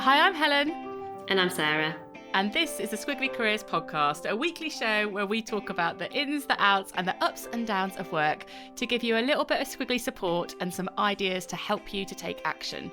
Hi, I'm Helen. And I'm Sarah. And this is the Squiggly Careers podcast, a weekly show where we talk about the ins, the outs, and the ups and downs of work to give you a little bit of squiggly support and some ideas to help you to take action.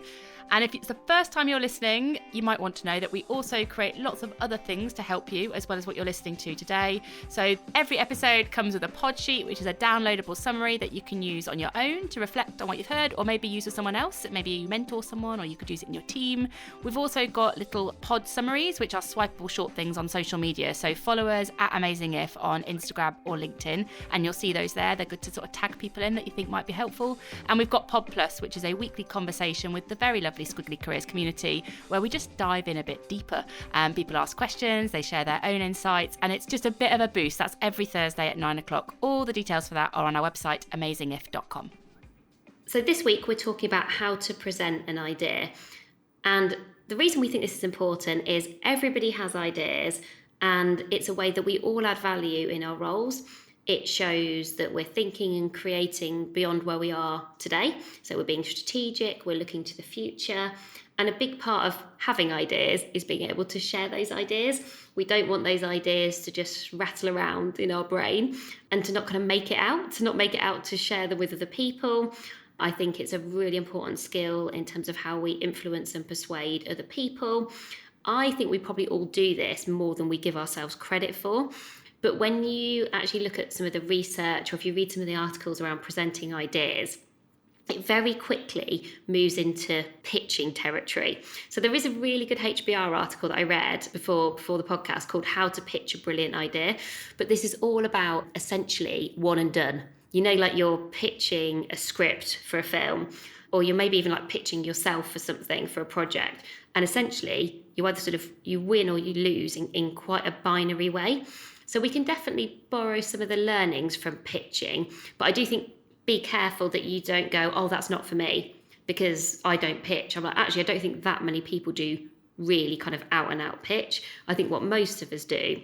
And if it's the first time you're listening, you might want to know that we also create lots of other things to help you, as well as what you're listening to today. So every episode comes with a pod sheet, which is a downloadable summary that you can use on your own to reflect on what you've heard, or maybe use with someone else. Maybe you mentor someone, or you could use it in your team. We've also got little pod summaries, which are swipeable short things on social media. So follow us at AmazingIf on Instagram or LinkedIn, and you'll see those there. They're good to sort of tag people in that you think might be helpful. And we've got Pod Plus, which is a weekly conversation with the very lovely Squiggly Careers community, where we just dive in a bit deeper. People ask questions, they share their own insights, and it's just a bit of a boost. That's every Thursday at 9 o'clock. All the details for that are on our website, amazingif.com. So this week we're talking about how to present an idea. And the reason we think this is important is everybody has ideas, and it's a way that we all add value in our roles. It shows that we're thinking and creating beyond where we are today. So we're being strategic, we're looking to the future. And a big part of having ideas is being able to share those ideas. We don't want those ideas to just rattle around in our brain and to not kind of make it out, to share them with other people. I think it's a really important skill in terms of how we influence and persuade other people. I think we probably all do this more than we give ourselves credit for. But when you actually look at some of the research, or if you read some of the articles around presenting ideas, it very quickly moves into pitching territory. So there is a really good HBR article that I read before the podcast called How to Pitch a Brilliant Idea. But this is all about essentially one and done. You know, like you're pitching a script for a film, or you're maybe even like pitching yourself for something, for a project. And essentially you either you win or you lose in quite a binary way. So we can definitely borrow some of the learnings from pitching, but I do think be careful that you don't go, oh, that's not for me because I don't pitch. I'm like, actually, I don't think that many people do really kind of out and out pitch. I think what most of us do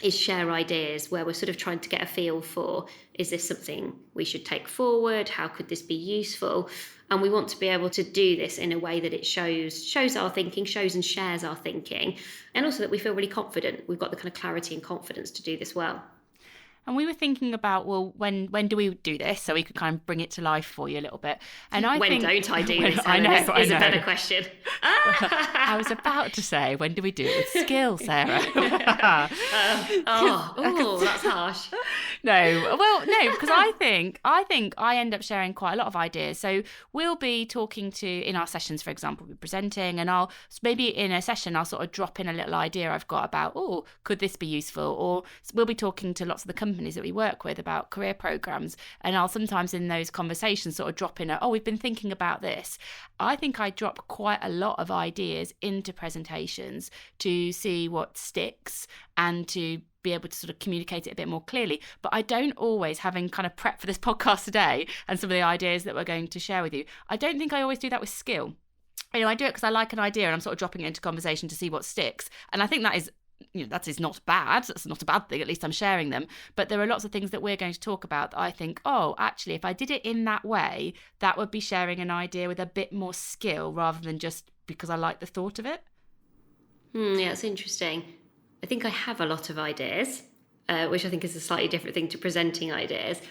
is share ideas where we're sort of trying to get a feel for, is this something we should take forward? How could this be useful? And we want to be able to do this in a way that it shows our thinking, shows and shares our thinking, and also that we feel really confident. We've got the kind of clarity and confidence to do this well. And we were thinking about, well, when do we do this? So we could kind of bring it to life for you a little bit. And I think, don't I do this? I know. Is a better question. I was about to say, when do we do it with skill, Sarah? That's harsh. No, because I think I end up sharing quite a lot of ideas. So we'll be talking in our sessions, for example, we'll be presenting, and I'll maybe in a session I'll sort of drop in a little idea I've got about, could this be useful? Or we'll be talking to lots of the companies that we work with about career programs, and I'll sometimes in those conversations sort of drop in we've been thinking about this. I think I drop quite a lot of ideas into presentations to see what sticks and to be able to sort of communicate it a bit more clearly. But I don't always, having kind of prepped for this podcast today and some of the ideas that we're going to share with you, I don't think I always do that with skill. I do it because I like an idea and I'm sort of dropping it into conversation to see what sticks. And I think that is not bad. That's not a bad thing. At least I'm sharing them. But there are lots of things that we're going to talk about that I think, actually, if I did it in that way, that would be sharing an idea with a bit more skill rather than just because I like the thought of it. Yeah, it's interesting. I think I have a lot of ideas, which I think is a slightly different thing to presenting ideas.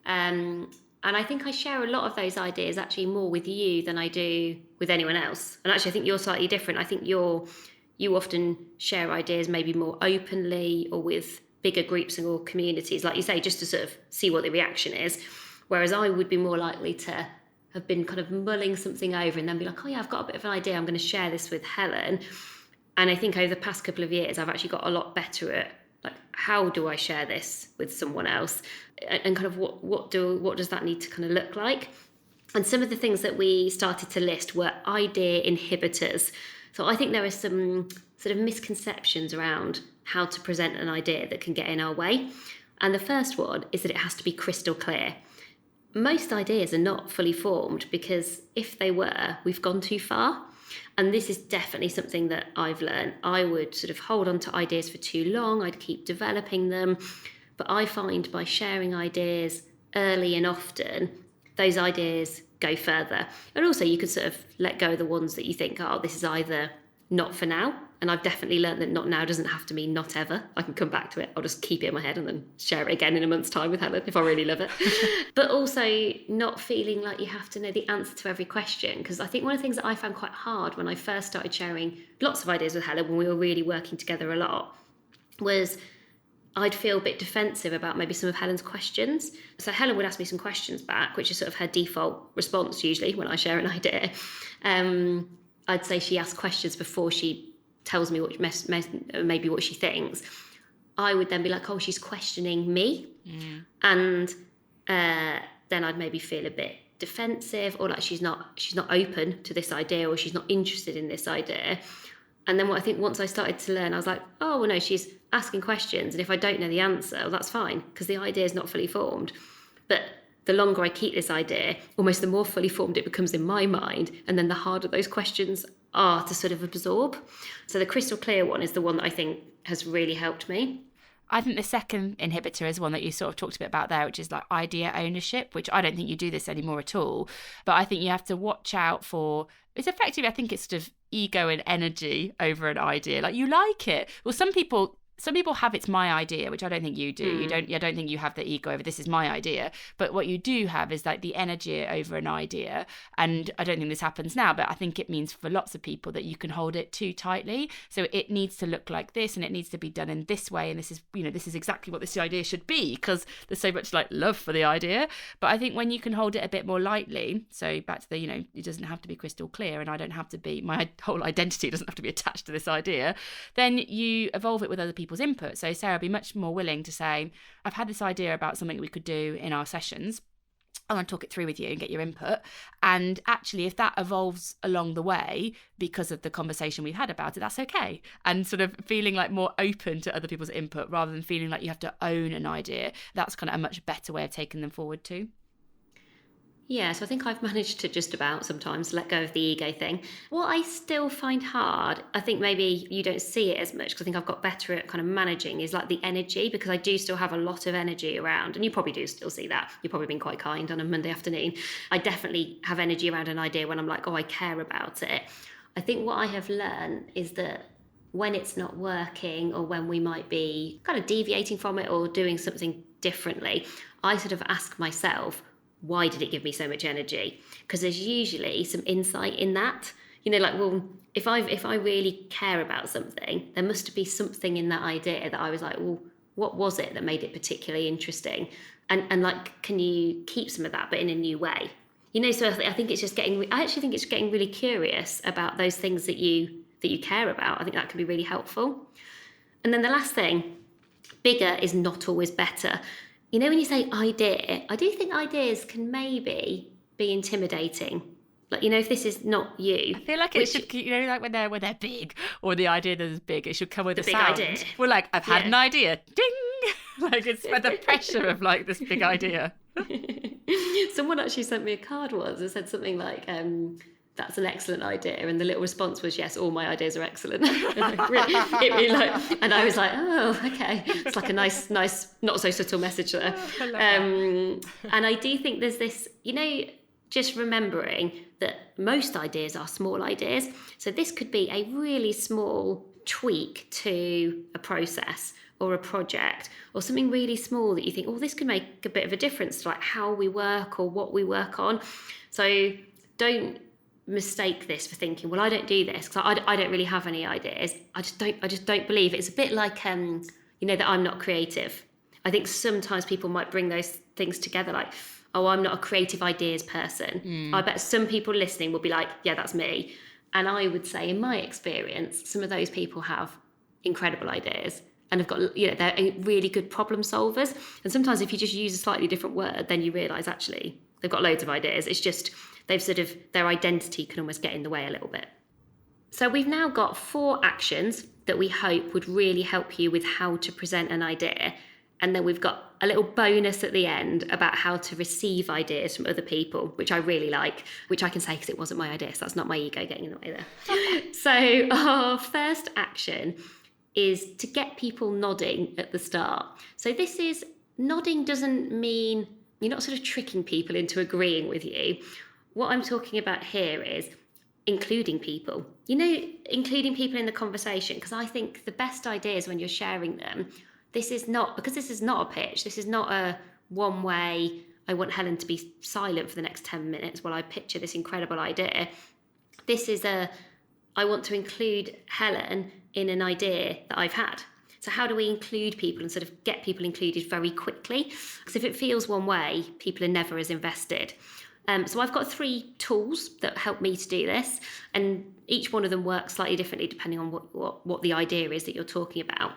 And I think I share a lot of those ideas actually more with you than I do with anyone else. And actually, I think you're slightly different. I think you often share ideas maybe more openly or with bigger groups or communities, like you say, just to sort of see what the reaction is. Whereas I would be more likely to have been kind of mulling something over and then be like, I've got a bit of an idea. I'm going to share this with Helen. And I think over the past couple of years, I've actually got a lot better at like, how do I share this with someone else? And kind of what does that need to kind of look like? And some of the things that we started to list were idea inhibitors. So I think there are some sort of misconceptions around how to present an idea that can get in our way. And the first one is that it has to be crystal clear. Most ideas are not fully formed because if they were, we've gone too far. And this is definitely something that I've learned. I would sort of hold on to ideas for too long. I'd keep developing them. But I find by sharing ideas early and often, those ideas go further. And also you could sort of let go of the ones that you think, this is either not for now. And I've definitely learned that not now doesn't have to mean not ever. I can come back to it. I'll just keep it in my head and then share it again in a month's time with Helen if I really love it. But also not feeling like you have to know the answer to every question. Because I think one of the things that I found quite hard when I first started sharing lots of ideas with Helen, when we were really working together a lot, was I'd feel a bit defensive about maybe some of Helen's questions. So Helen would ask me some questions back, which is sort of her default response usually when I share an idea. I'd say she asks questions before she tells me maybe what she thinks. I would then be like, oh, she's questioning me. And then I'd maybe feel a bit defensive, or like she's not open to this idea, or she's not interested in this idea. And then what I think once I started to learn, I was like, oh, well, no, she's asking questions. And if I don't know the answer, well, that's fine, because the idea is not fully formed. But the longer I keep this idea, almost the more fully formed it becomes in my mind. And then the harder those questions are to sort of absorb. So the crystal clear one is the one that I think has really helped me. I think the second inhibitor is one that you sort of talked a bit about there, which is like idea ownership, which I don't think you do this anymore at all. But I think you have to watch out for, it's effectively, I think it's sort of ego and energy over an idea. Like, you like it. Well, some people have it's my idea, which I don't think you do. I don't think you have the ego over this is my idea. But what you do have is like the energy over an idea. And I don't think this happens now, but I think it means for lots of people that you can hold it too tightly. So it needs to look like this, and it needs to be done in this way. And this is exactly what this idea should be, because there's so much like love for the idea. But I think when you can hold it a bit more lightly, so back to the, it doesn't have to be crystal clear, and I don't have to be, my whole identity doesn't have to be attached to this idea, then you evolve it with other people's input. So Sarah would be much more willing to say, I've had this idea about something we could do in our sessions. I want to talk it through with you and get your input. And actually, if that evolves along the way because of the conversation we've had about it, that's okay. And sort of feeling like more open to other people's input rather than feeling like you have to own an idea, that's kind of a much better way of taking them forward too. Yeah, so I think I've managed to just about sometimes let go of the ego thing. What I still find hard, I think maybe you don't see it as much, because I think I've got better at kind of managing, is like the energy, because I do still have a lot of energy around, and you probably do still see that. You've probably been quite kind on a Monday afternoon. I definitely have energy around an idea when I'm like, oh, I care about it. I think what I have learned is that when it's not working, or when we might be kind of deviating from it or doing something differently, I sort of ask myself, why did it give me so much energy? Because there's usually some insight in that. Like, well, if I really care about something, there must be something in that idea that I was like, well, what was it that made it particularly interesting? And like, can you keep some of that, but in a new way? So I think it's just I actually think it's getting really curious about those things that you care about. I think that can be really helpful. And then the last thing, bigger is not always better. When you say idea, I do think ideas can maybe be intimidating. Like, if this is not you. I feel like it should, like when they're big, or the idea that is big, it should come with a big sound. Idea. We're like, I've had an idea. Ding! Like, it's for the pressure of like this big idea. Someone actually sent me a card once and said something like, that's an excellent idea, and the little response was, yes, all my ideas are excellent. And I was like, oh, okay, it's like a nice not so subtle message there. And I do think there's this, just remembering that most ideas are small ideas. So this could be a really small tweak to a process or a project, or something really small that you think, oh, this could make a bit of a difference to like how we work or what we work on. So don't mistake this for thinking, well, I don't do this because I don't really have any ideas. I just don't believe it. It's a bit like that I'm not creative. I think sometimes people might bring those things together, like, oh, I'm not a creative ideas person. I bet some people listening will be like, yeah, that's me. And I would say, in my experience, some of those people have incredible ideas and have got, they're really good problem solvers. And sometimes if you just use a slightly different word, then you realise actually they've got loads of ideas. It's just their identity can almost get in the way a little bit. So we've now got 4 actions that we hope would really help you with how to present an idea. And then we've got a little bonus at the end about how to receive ideas from other people, which I really like, which I can say because it wasn't my idea, so that's not my ego getting in the way there. So our first action is to get people nodding at the start. So nodding doesn't mean you're not sort of tricking people into agreeing with you. What I'm talking about here is including people, including people in the conversation, because I think the best ideas when you're sharing them, this is not a pitch. This is not a one way, I want Helen to be silent for the next 10 minutes while I picture this incredible idea. This is I want to include Helen in an idea that I've had. So how do we include people and sort of get people included very quickly? Because if it feels one way, people are never as invested. So I've got 3 tools that help me to do this, and each one of them works slightly differently depending on what the idea is that you're talking about.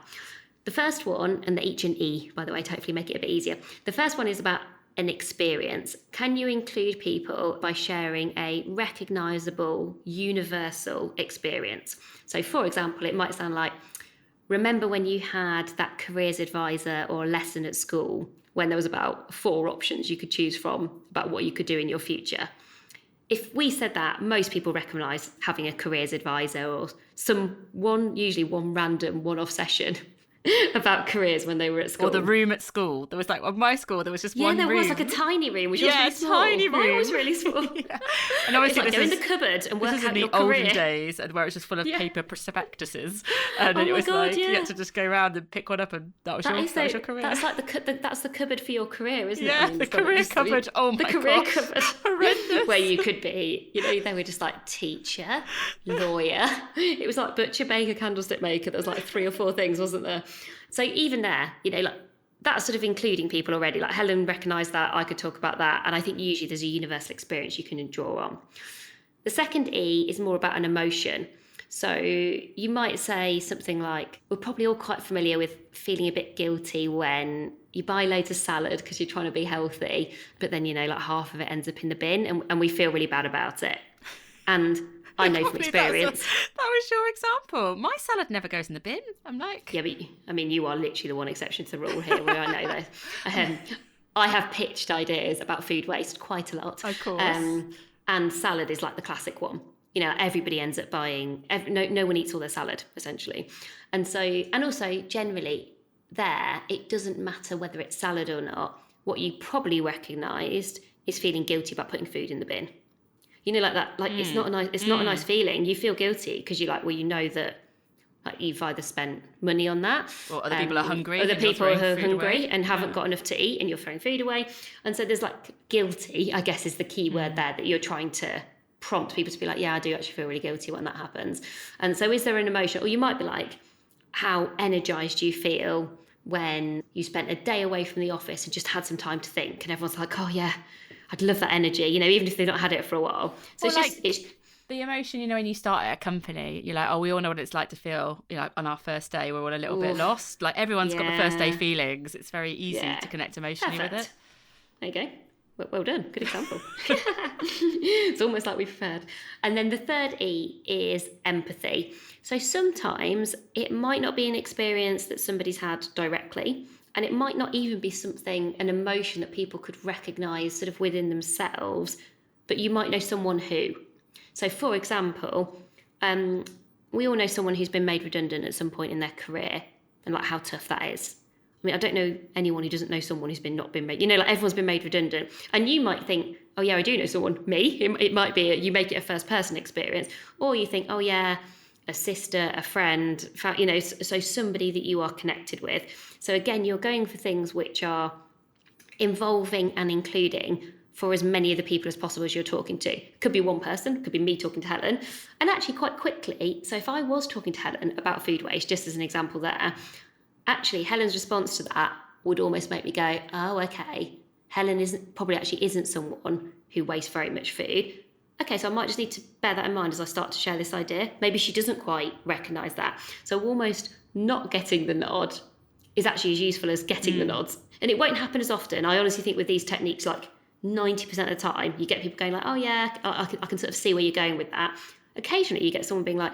The first one, and the H and E, by the way, to hopefully make it a bit easier. The first one is about an experience. Can you include people by sharing a recognisable, universal experience? So, for example, it might sound like, remember when you had that careers advisor or lesson at school when there was about 4 options you could choose from about what you could do in your future? If we said that, most people recognise having a careers advisor or usually one random one-off session about careers when they were at school. Or the room at school. There was like, at my school, there was just one room. Yeah, there was like a tiny room, which was really small. Tiny room. Mine was really small. Yeah. And obviously it's like, go in the cupboard and work out your career. This is in the olden days, and where it was just full of paper prospectuses. And then it was you had to just go around and pick one up, and that was your career. That's like that's the cupboard for your career, isn't it? Yeah, the career cupboard. Oh my god. The career cupboard. Horrendous. Where you could be, they were just like teacher, lawyer. It was like butcher, baker, candlestick maker. There was like 3 or 4 things, wasn't there? So even there, like that's sort of including people already. Like Helen recognised that, I could talk about that. And I think usually there's a universal experience you can draw on. The second E is more about an emotion. So you might say something like, we're probably all quite familiar with feeling a bit guilty when you buy loads of salad because you're trying to be healthy, but then, like half of it ends up in the bin and we feel really bad about it. And I know from experience. That was your example. My salad never goes in the bin. I'm like... Yeah, but you are literally the one exception to the rule here, where I know that. I have pitched ideas about food waste quite a lot. Of course. And salad is like the classic one. Everybody ends up buying... No one eats all their salad, essentially. And also, generally, it doesn't matter whether it's salad or not. What you probably recognised is feeling guilty about putting food in the bin. Like that, like it's not a nice feeling. You feel guilty because you're like, well, that like you've either spent money on that, or other people are hungry. Other people are hungry and haven't got enough to eat, and you're throwing food away. And so there's like guilty, I guess, is the key word there, that you're trying to prompt people to be like, yeah, I do actually feel really guilty when that happens. And so is there an emotion? Or you might be like, how energized do you feel when you spent a day away from the office and just had some time to think, and everyone's like, oh yeah, I'd love that energy, even if they've not had it for a while. So it's the emotion, when you start at a company, you're like, oh, we all know what it's like to feel, on our first day, we're all a little bit lost. Like everyone's got the first day feelings. It's very easy to connect emotionally with it. There you go. Well done. Good example. It's almost like we prepared. And then the third E is empathy. So sometimes it might not be an experience that somebody's had directly, and it might not even be an emotion that people could recognise sort of within themselves, but you might know someone who. So for example, we all know someone who's been made redundant at some point in their career, and like how tough that is. I don't know anyone who doesn't know someone who's not been made, like everyone's been made redundant. And you might think, oh yeah, I do know someone, me. It might be, you make it a first person experience. Or you think, oh yeah, a sister, a friend, so somebody that you are connected with. So again, you're going for things which are involving and including for as many of the people as possible as you're talking to. Could be one person, could be me talking to Helen. And actually quite quickly, so if I was talking to Helen about food waste, just as an example there, actually Helen's response to that would almost make me go, oh, okay, Helen isn't someone who wastes very much food. Okay, so I might just need to bear that in mind as I start to share this idea. Maybe she doesn't quite recognise that. So almost not getting the nod is actually as useful as getting the nods. And it won't happen as often. I honestly think with these techniques, like 90% of the time, you get people going like, oh yeah, I can sort of see where you're going with that. Occasionally you get someone being like,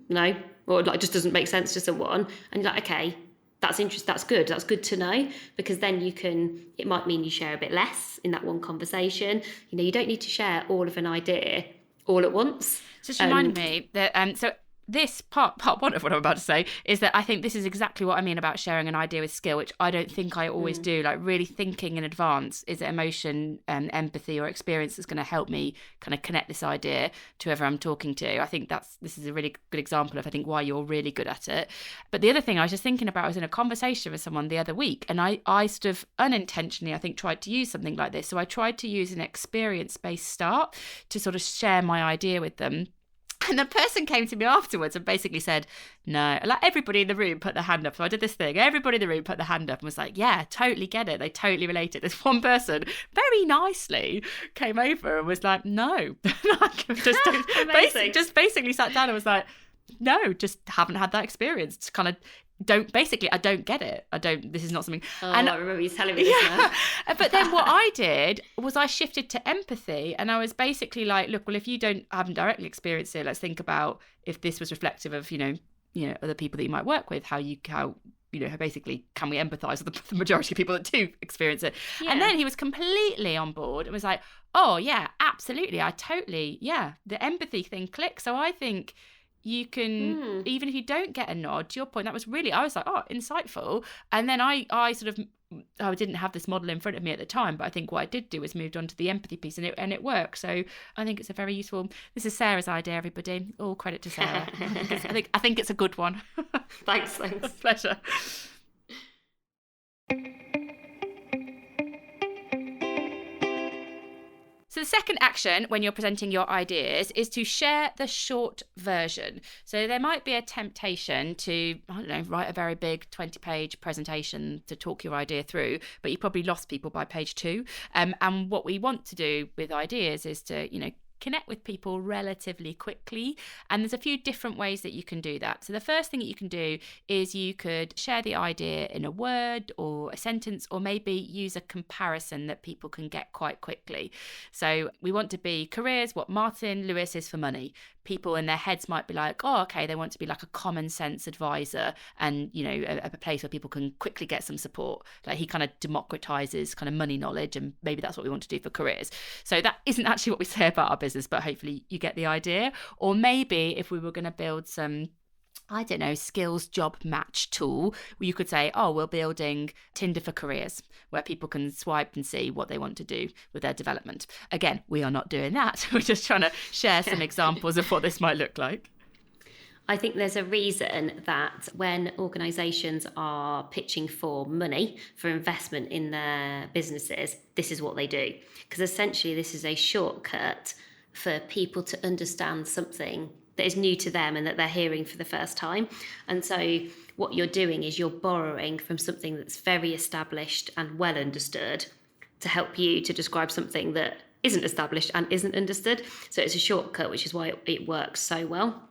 no, or like just doesn't make sense to someone. And you're like, okay, that's interesting, that's good to know, because then it might mean you share a bit less in that one conversation. You don't need to share all of an idea all at once. Just reminded me that, so this part one of what I'm about to say is that I think this is exactly what I mean about sharing an idea with skill, which I don't think I always do. Like really thinking in advance, is it emotion and empathy or experience that's going to help me kind of connect this idea to whoever I'm talking to. I think this is a really good example of, I think, why you're really good at it. But the other thing I was just thinking about, I was in a conversation with someone the other week, and I sort of unintentionally, I think, tried to use something like this. So I tried to use an experience-based start to sort of share my idea with them. And the person came to me afterwards and basically said, no, like everybody in the room put their hand up. So I did this thing. Everybody in the room put their hand up and was like, yeah, totally get it. They totally related. This one person very nicely came over and was like, no. just basically sat down and was like, no, just haven't had that experience. It's kind of I don't get it. This is not something. And I remember you telling me this now. But then what I did was I shifted to empathy, and I was basically like, look, well, if you haven't directly experienced it, let's think about if this was reflective of, other people that you might work with, how basically can we empathize with the majority of people that do experience it? Yeah. And then he was completely on board and was like, oh yeah, absolutely. The empathy thing clicks. So I think you can, even if you don't get a nod, to your point, that was really, I was like, oh, insightful. And then I didn't have this model in front of me at the time, but I think what I did do was moved on to the empathy piece, and it worked. So I think it's a very useful, this is Sarah's idea, everybody. All credit to Sarah. I think it's a good one. Thanks. Pleasure. So the second action when you're presenting your ideas is to share the short version. So there might be a temptation to, write a very big 20-page presentation to talk your idea through, but you probably lost people by page 2. And what we want to do with ideas is to, connect with people relatively quickly. And there's a few different ways that you can do that. So the first thing that you can do is you could share the idea in a word or a sentence, or maybe use a comparison that people can get quite quickly. So we want to be careers, what Martin Lewis is for money. People in their heads might be like, oh, okay, they want to be like a common sense advisor and, a place where people can quickly get some support. Like he kind of democratizes kind of money knowledge, and maybe that's what we want to do for careers. So that isn't actually what we say about our business, but hopefully you get the idea. Or maybe if we were going to build some, skills job match tool, you could say, oh, we're building Tinder for careers, where people can swipe and see what they want to do with their development. Again, we are not doing that. We're just trying to share some examples of what this might look like. I think there's a reason that when organisations are pitching for money, for investment in their businesses, this is what they do. Because essentially this is a shortcut for people to understand something that is new to them and that they're hearing for the first time. And so what you're doing is you're borrowing from something that's very established and well understood to help you to describe something that isn't established and isn't understood. So it's a shortcut, which is why it works so well.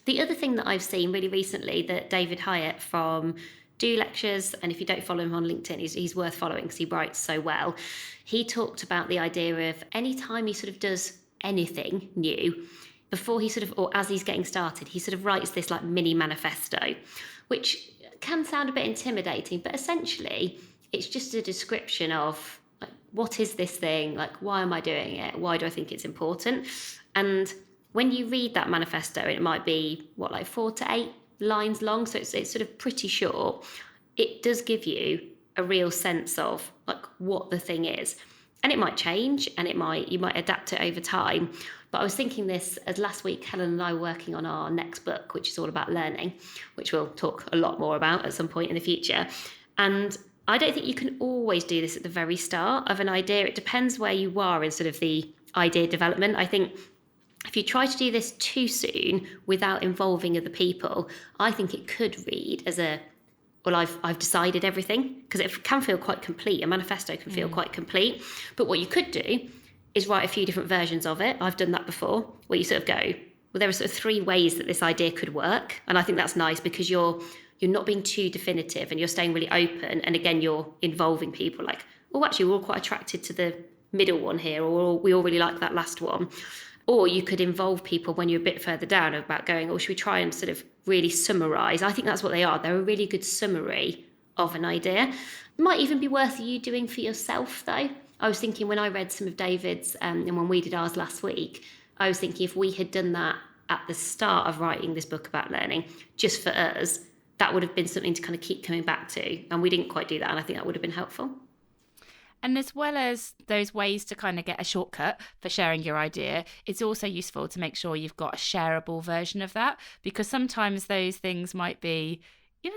The other thing that I've seen really recently that David Hyatt from Do Lectures, and if you don't follow him on LinkedIn, he's worth following because he writes so well. He talked about the idea of any time he sort of does anything new, before he or as he's getting started, he sort of writes this like mini manifesto, which can sound a bit intimidating, but essentially it's just a description of like, what is this thing? Like, why am I doing it? Why do I think it's important? And when you read that manifesto, it might be 4 to 8 lines long, so it's sort of pretty short. It does give you a real sense of like what the thing is, and it might change, and you might adapt it over time. But I was thinking this as last week, Helen and I were working on our next book, which is all about learning, which we'll talk a lot more about at some point in the future. And I don't think you can always do this at the very start of an idea. It depends where you are in sort of the idea development. I think if you try to do this too soon without involving other people, I think it could read as I've decided everything, because it can feel quite complete. A manifesto can feel quite complete. But what you could do is write a few different versions of it. I've done that before, where you sort of go, well, there are sort of 3 ways that this idea could work. And I think that's nice because you're not being too definitive and you're staying really open. And again, you're involving people like, oh, actually, we're all quite attracted to the middle one here, or we all really like that last one. Or you could involve people when you're a bit further down about going, oh, should we try and sort of really summarise? I think that's what they are. They're a really good summary of an idea. Might even be worth you doing for yourself, though. I was thinking when I read some of David's and when we did ours last week, I was thinking if we had done that at the start of writing this book about learning, just for us, that would have been something to kind of keep coming back to. And we didn't quite do that. And I think that would have been helpful. And as well as those ways to kind of get a shortcut for sharing your idea, it's also useful to make sure you've got a shareable version of that, because sometimes those things might be,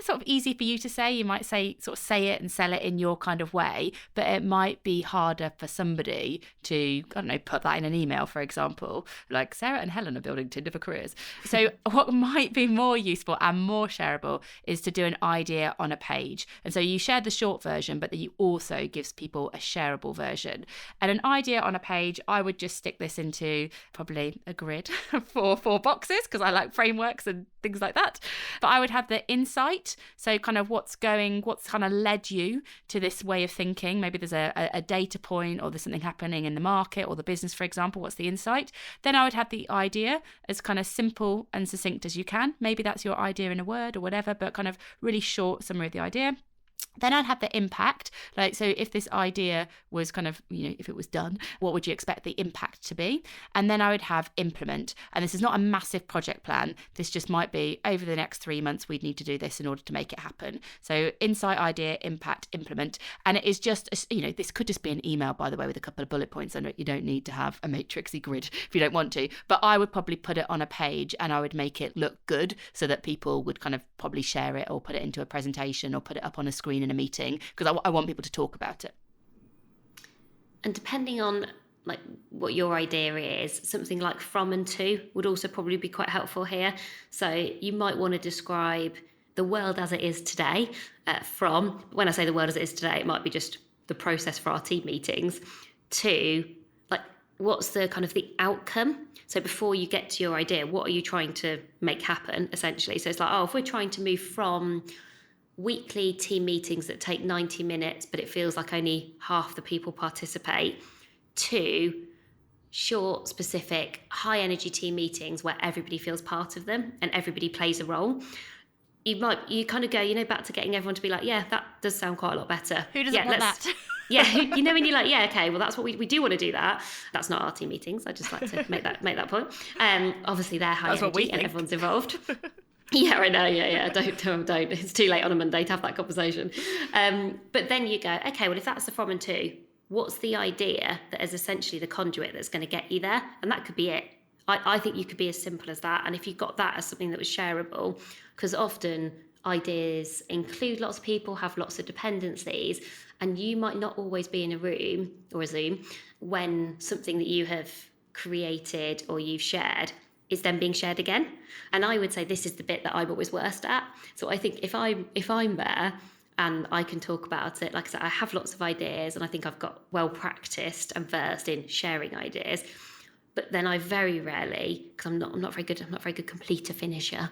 sort of easy for you to say. You might say it and sell it in your kind of way, but it might be harder for somebody to, put that in an email, for example, like Sarah and Helen are building Tinder for careers. So what might be more useful and more shareable is to do an idea on a page. And so you share the short version, but then you also gives people a shareable version. And an idea on a page, I would just stick this into probably a grid for 4 boxes, because I like frameworks and things like that. But I would have the insight. So kind of what's kind of led you to this way of thinking. Maybe there's a data point, or there's something happening in the market or the business, for example. What's the insight? Then I would have the idea as kind of simple and succinct as you can. Maybe that's your idea in a word or whatever, but kind of really short summary of the idea. Then I'd have the impact, so if this idea was kind of, if it was done, what would you expect the impact to be? And then I would have implement. And this is not a massive project plan. This just might be over the next 3 months, we'd need to do this in order to make it happen. So insight, idea, impact, implement. And it is just, this could just be an email, by the way, with a couple of bullet points on it. You don't need to have a matrixy grid if you don't want to. But I would probably put it on a page, and I would make it look good so that people would kind of probably share it or put it into a presentation or put it up on a screen in a meeting, because I want people to talk about it. And depending on what your idea is, something like from and to would also probably be quite helpful here. So you might want to describe the world as it is today. From, when I say the world as it is today, it might be just the process for our team meetings, to what's the kind of the outcome. So before you get to your idea, what are you trying to make happen, essentially? So it's if we're trying to move from weekly team meetings that take 90 minutes, but it feels like only half the people participate, to short, specific, high energy team meetings where everybody feels part of them and everybody plays a role. You kind of go, back to getting everyone to be like, yeah, that does sound quite a lot better. Who doesn't want that? Yeah, when you're like, yeah, okay, well, that's what we do want to do that. That's not our team meetings. I just like to make that point. Obviously, they're high energy and everyone's involved. Yeah, I know. Yeah. Don't. It's too late on a Monday to have that conversation. But then you go, okay, well, if that's the from and to, what's the idea that is essentially the conduit that's going to get you there? And that could be it. I think you could be as simple as that. And if you got that as something that was shareable, because often ideas include lots of people, have lots of dependencies, and you might not always be in a room or a Zoom when something that you have created or you've shared is then being shared again. And I would say this is the bit that I'm always worst at. So I think if I'm there and I can talk about it, like I said, I have lots of ideas and I think I've got well practiced and versed in sharing ideas. But then I very rarely, because I'm not very good completer finisher,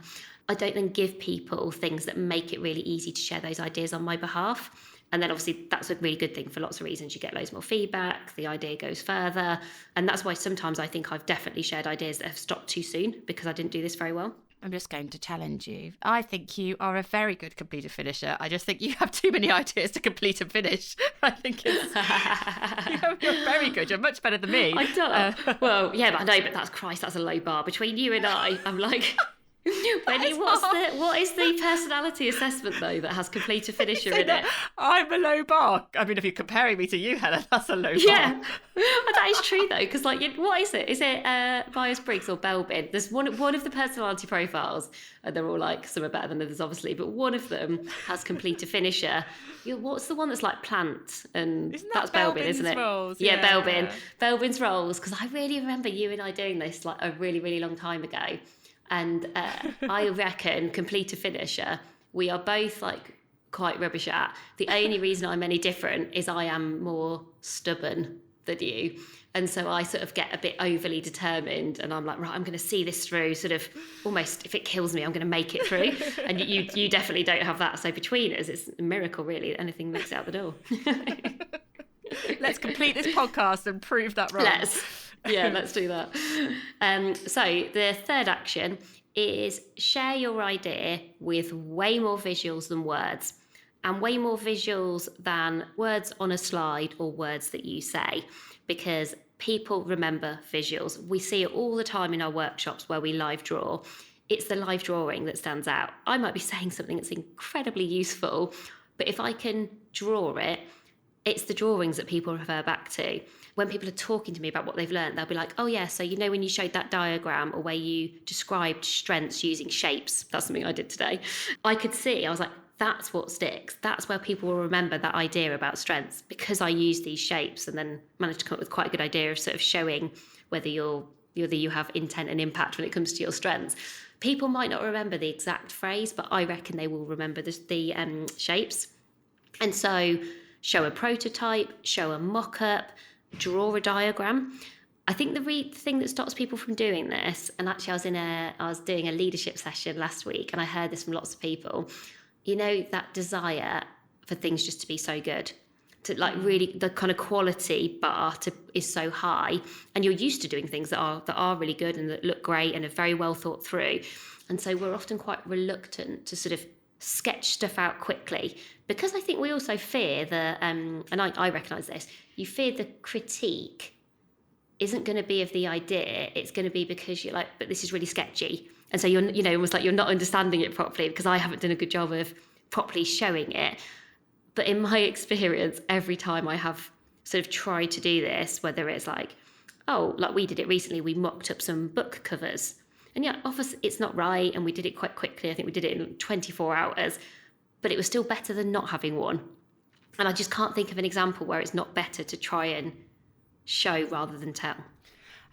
I don't then give people things that make it really easy to share those ideas on my behalf. And then obviously that's a really good thing for lots of reasons. You get loads more feedback, the idea goes further. And that's why sometimes I think I've definitely shared ideas that have stopped too soon because I didn't do this very well. I'm just going to challenge you. I think you are a very good completer finisher. I just think you have too many ideas to complete and finish. I think you're very good. You're much better than me. I don't. Well, yeah, but I know, but that's a low bar. Between you and I'm like... What is the personality assessment though that has completer finisher in it? I'm a low bar. I mean, if you're comparing me to you, Helen, that's a low bar. Yeah, that is true though, because what is it? Is it Myers-Briggs or Belbin? There's one of the personality profiles, and they're all some are better than others, obviously, but one of them has completer finisher. What's the one that's like plant? And that's Belbin, isn't it? Roles? Yeah, Belbin. Belbin's roles, because I really remember you and I doing this a really, really long time ago. And I reckon completer finisher, we are both quite rubbish at. The only reason I'm any different is I am more stubborn than you. And so I sort of get a bit overly determined and I'm like, right, I'm going to see this through, sort of almost if it kills me, I'm going to make it through. And you definitely don't have that. So between us, it's a miracle, really, that anything makes it out the door. Let's complete this podcast and prove that wrong. Let's do that. So the third action is share your idea with way more visuals than words, and way more visuals than words on a slide or words that you say, because people remember visuals. We see it all the time in our workshops where we live draw. It's the live drawing that stands out. I might be saying something that's incredibly useful, but if I can draw it, it's the drawings that people refer back to. When people are talking to me about what they've learned, they'll be like, oh yeah, so when you showed that diagram or where you described strengths using shapes, that's something I did today. I was like, that's what sticks. That's where people will remember that idea about strengths, because I use these shapes and then managed to come up with quite a good idea of sort of showing whether you have intent and impact when it comes to your strengths. People might not remember the exact phrase, but I reckon they will remember the shapes. And so show a prototype, show a mock-up, draw a diagram. I think the thing that stops people from doing this, and actually I was doing a leadership session last week and I heard this from lots of people, that desire for things just to be so good, to like really the kind of quality bar is so high, and you're used to doing things that are really good and that look great and are very well thought through. And so we're often quite reluctant to sort of sketch stuff out quickly, because I think we also fear and I recognise this, you fear the critique isn't going to be of the idea, it's going to be because you're like, but this is really sketchy. And so you're, almost like you're not understanding it properly because I haven't done a good job of properly showing it. But in my experience, every time I have sort of tried to do this, whether it's like we did it recently, we mocked up some book covers. And yeah, obviously it's not right, and we did it quite quickly. I think we did it in 24 hours, but it was still better than not having one. And I just can't think of an example where it's not better to try and show rather than tell.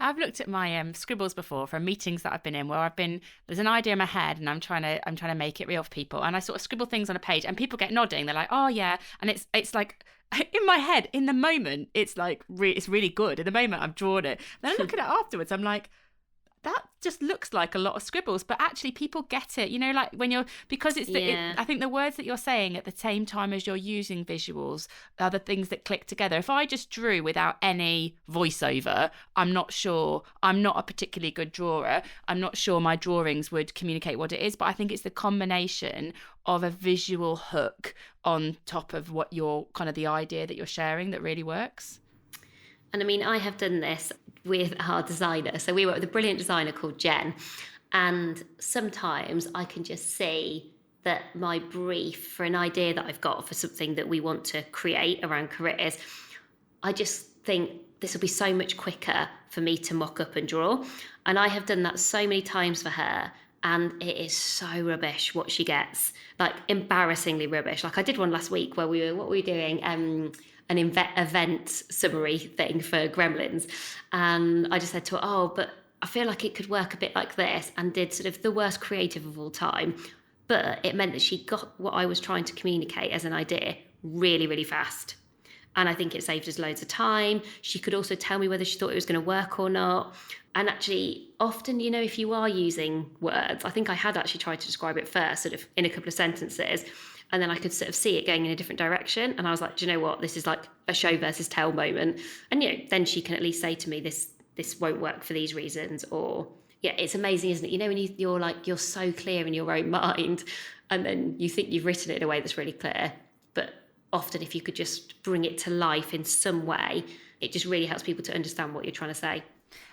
I've looked at my scribbles before from meetings that I've been in where there's an idea in my head and I'm trying to make it real for people, and I sort of scribble things on a page and people get nodding. They're like, oh yeah, and it's like in my head in the moment it's like it's really good. In the moment I've drawn it, then I look at it afterwards, I'm like, that just looks like a lot of scribbles, but actually people get it, like when you're, because it's I think the words that you're saying at the same time as you're using visuals are the things that click together. If I just drew without any voiceover, I'm not a particularly good drawer. I'm not sure my drawings would communicate what it is, but I think it's the combination of a visual hook on top of what you're kind of the idea that you're sharing that really works. And I mean, I have done this with our designer. So we work with a brilliant designer called Jen. And sometimes I can just see that my brief for an idea that I've got for something that we want to create around careers, I just think this will be so much quicker for me to mock up and draw. And I have done that so many times for her. And it is so rubbish what she gets, like embarrassingly rubbish. Like I did one last week where what were we doing? An event summary thing for Gremlins, and I just said to her, but I feel like it could work a bit like this, and did sort of the worst creative of all time, but it meant that she got what I was trying to communicate as an idea really, really fast. And I think it saved us loads of time. She could also tell me whether she thought it was going to work or not. And actually, often, if you are using words, I think I had actually tried to describe it first, sort of in a couple of sentences, and then I could sort of see it going in a different direction. And I was like, do you know what? This is like a show versus tell moment. And, then she can at least say to me, this won't work for these reasons. Or, yeah, it's amazing, isn't it? When you're so clear in your own mind, and then you think you've written it in a way that's really clear. But often if you could just bring it to life in some way, it just really helps people to understand what you're trying to say.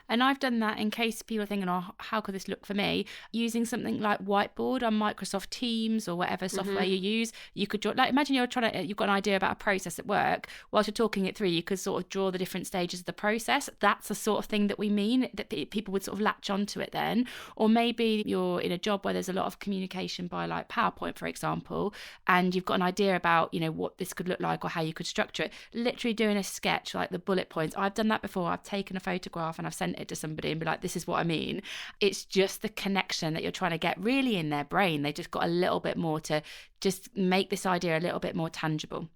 And I've done that in case people are thinking, how could this look for me? Using something like Whiteboard on Microsoft Teams or whatever software you use, you could draw, like imagine you've got an idea about a process at work. Whilst you're talking it through, you could sort of draw the different stages of the process. That's the sort of thing that we mean, that people would sort of latch onto it then. Or maybe you're in a job where there's a lot of communication by like PowerPoint, for example, and you've got an idea about, what this could look like or how you could structure it. Literally doing a sketch, like the bullet points. I've done that before. I've taken a photograph and I've sent it to somebody and be like, this is what I mean. It's just the connection that you're trying to get really in their brain. They just got a little bit more to just make this idea a little bit more tangible.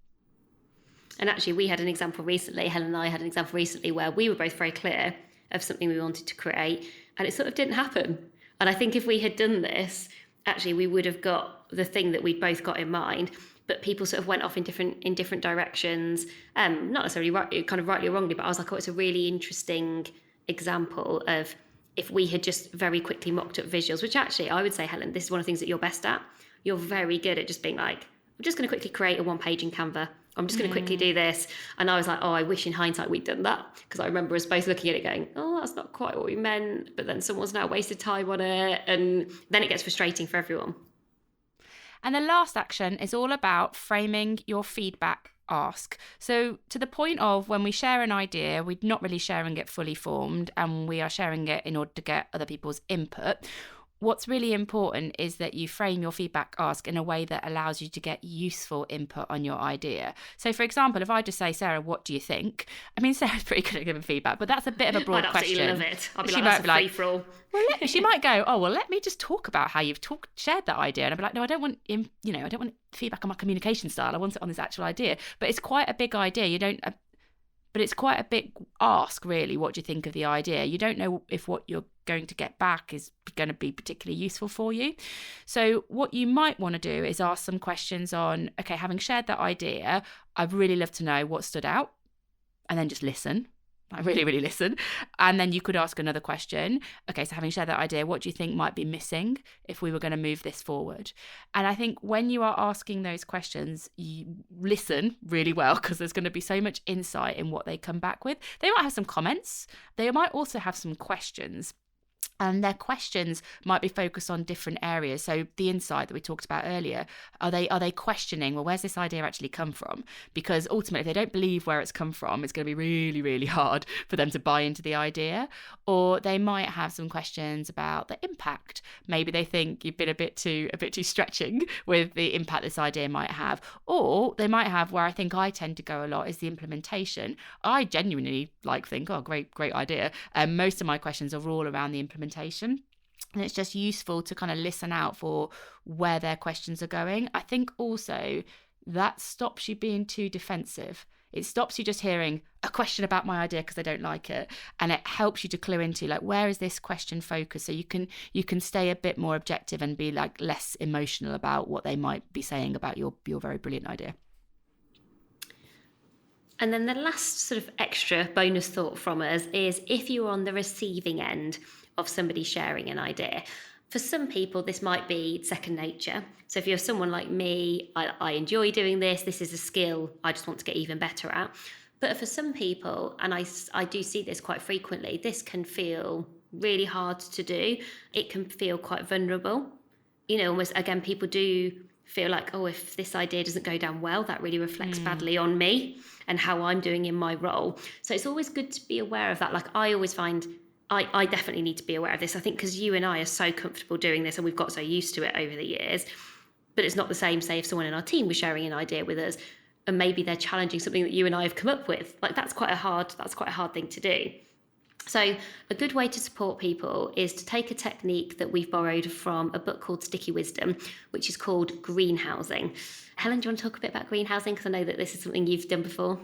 And actually we had an example recently, Helen and I had an example recently where we were both very clear of something we wanted to create, and it sort of didn't happen. And I think if we had done this, actually we would have got the thing that we'd both got in mind, but people sort of went off in different directions, not necessarily kind of rightly or wrongly, but I was like, it's a really interesting example of if we had just very quickly mocked up visuals, which actually I would say, Helen, this is one of the things that you're best at. You're very good at just being like, I'm just going to quickly create a one page in Canva I'm just going to quickly do this. And I was like, oh, I wish in hindsight we'd done that. Because I remember us both looking at it going, oh, that's not quite what we meant. But then someone's now wasted time on it. And then it gets frustrating for everyone. And the last action is all about framing your feedback ask. So to the point of when we share an idea, we're not really sharing it fully formed and we are sharing it in order to get other people's input. What's really important is that you frame your feedback ask in a way that allows you to get useful input on your idea. So, for example, if I just say, Sarah, what do you think? I mean, Sarah's pretty good at giving feedback, but that's a bit of a broad question. I'd absolutely love it. I'd be like, that's a free-for-all. Well, she might go, oh, well, let me just talk about how you've shared that idea. And I'd be like, no, I don't want, I don't want feedback on my communication style. I want it on this actual idea. But it's quite a big idea. But it's quite a big ask, really. What do you think of the idea? You don't know if what you're going to get back is going to be particularly useful for you. So what you might want to do is ask some questions on, okay, having shared that idea, I'd really love to know what stood out, and then just listen. I really listen. And then you could ask another question. Okay, so having shared that idea, what do you think might be missing if we were going to move this forward? And I think when you are asking those questions, you listen really well because there's going to be so much insight in what they come back with. They might have some comments. They might also have some questions. And their questions might be focused on different areas. So the insight that we talked about earlier, are they questioning, well, where's this idea actually come from? Because ultimately, if they don't believe where it's come from, it's going to be really hard for them to buy into the idea. Or they might have some questions about the impact. Maybe they think you've been a bit too stretching with the impact this idea might have. Or they might have, where I think I tend to go a lot, is the implementation. I genuinely think, oh, great idea. Most of my questions are all around the implementation. And it's just useful to kind of listen out for where their questions are going. I think also that stops you being too defensive. It stops you just hearing a question about my idea because they don't like it. And it helps you to clue into where is this question focused? So you can stay a bit more objective and be less emotional about what they might be saying about your very brilliant idea. And then the last sort of extra bonus thought from us is if you're on the receiving end of somebody sharing an idea. For some people, this might be second nature. So if you're someone like me, I enjoy doing this. This is a skill I just want to get even better at. But for some people, and I do see this quite frequently, this can feel really hard to do. It can feel quite vulnerable. Almost, again, people do feel like, oh, if this idea doesn't go down well, that really reflects badly on me and how I'm doing in my role. So it's always good to be aware of that. I always find I definitely need to be aware of this. I think because you and I are so comfortable doing this and we've got so used to it over the years, but it's not the same, say, if someone in our team was sharing an idea with us and maybe they're challenging something that you and I have come up with. That's quite a hard thing to do. So a good way to support people is to take a technique that we've borrowed from a book called Sticky Wisdom, which is called greenhousing. Helen, do you want to talk a bit about greenhousing? Because I know that this is something you've done before.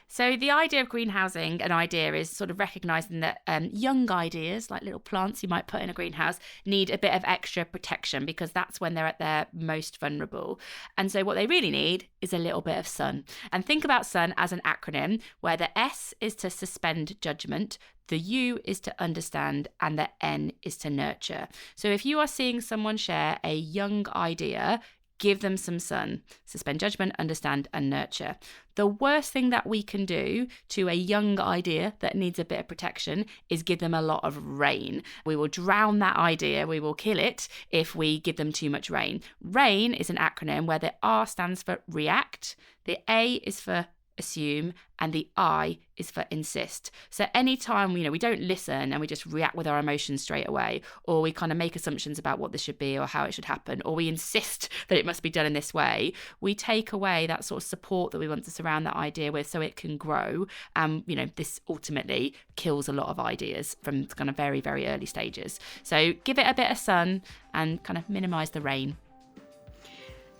So the idea of greenhousing, an idea is sort of recognising that young ideas, like little plants you might put in a greenhouse, need a bit of extra protection because that's when they're at their most vulnerable. And so what they really need is a little bit of sun. And think about sun as an acronym where the S is to suspend judgment, the U is to understand, and the N is to nurture. So if you are seeing someone share a young idea, give them some sun. Suspend judgment, understand, and nurture. The worst thing that we can do to a young idea that needs a bit of protection is give them a lot of rain. We will drown that idea. We will kill it if we give them too much rain. RAIN is an acronym where the R stands for react, the A is for assume, and the I is for insist. So anytime we don't listen and we just react with our emotions straight away, or we kind of make assumptions about what this should be or how it should happen, or we insist that it must be done in this way, we take away that sort of support that we want to surround that idea with so it can grow. This ultimately kills a lot of ideas from kind of very, very early stages. So give it a bit of sun and kind of minimize the rain.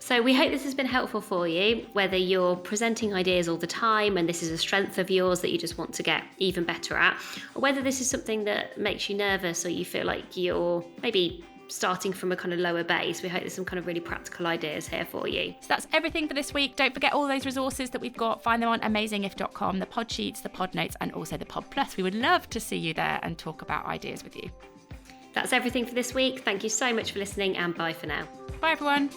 So we hope this has been helpful for you, whether you're presenting ideas all the time and this is a strength of yours that you just want to get even better at, or whether this is something that makes you nervous or you feel like you're maybe starting from a kind of lower base. We hope there's some kind of really practical ideas here for you. So that's everything for this week. Don't forget all those resources that we've got. Find them on amazingif.com, the pod sheets, the pod notes, and also the pod plus. We would love to see you there and talk about ideas with you. That's everything for this week. Thank you so much for listening and bye for now. Bye everyone.